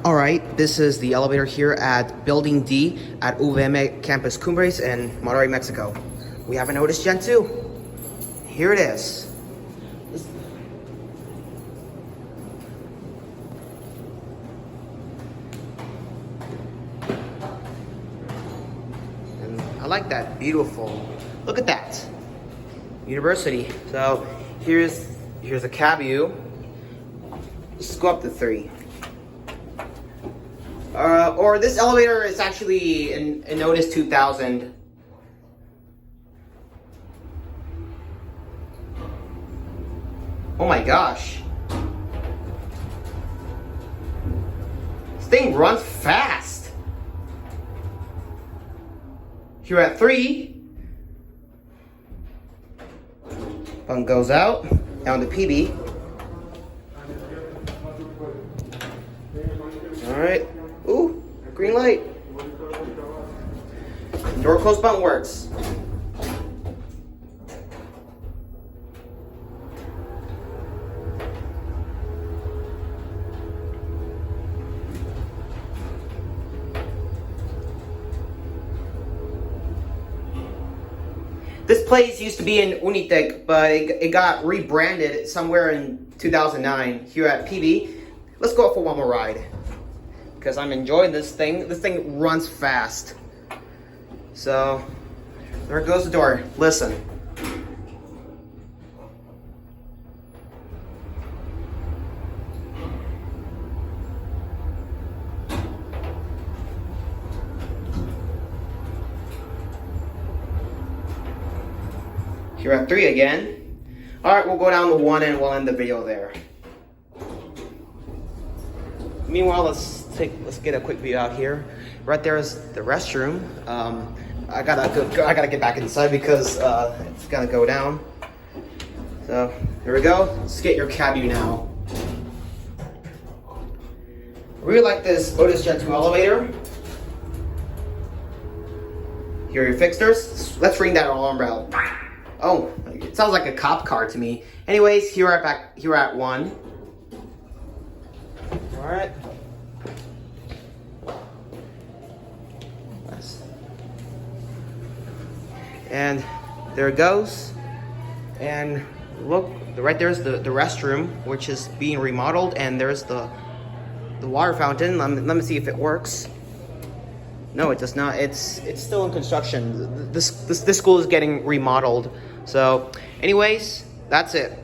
All right, this is the elevator here at Building D at UVM Campus Cumbres in Monterrey, Mexico. We have an Otis Gen 2. Here it is. And I like that, beautiful. Look at that, university. So here's a cab view. Let's go up to 3. Or this elevator is actually an Otis 2000. Oh my gosh. This thing runs fast. Here at 3. Button goes out, down to PB. Alright. Ooh, green light. Door close button works. This place used to be in UNITEC, but it got rebranded somewhere in 2009 here at PB. Let's go out for one more ride, because I'm enjoying this thing. This thing runs fast. So, there goes the door. Listen. Here at 3 again. Alright, we'll go down to 1 and we'll end the video there. Meanwhile, let's get a quick view out here. Right there is the restroom. I gotta get back inside because it's gonna go down. So here we go. Let's get your cab view now. I really like this Otis Gen 2 elevator. Here are your fixtures. Let's ring that alarm bell. Oh, it sounds like a cop car to me. Anyways, here at 1. All right. And there it goes. And look, right there's the restroom, which is being remodeled, and there's the water fountain. Let me see if it works. No, it does not. It's still in construction. This school is getting remodeled. So, anyways, that's it.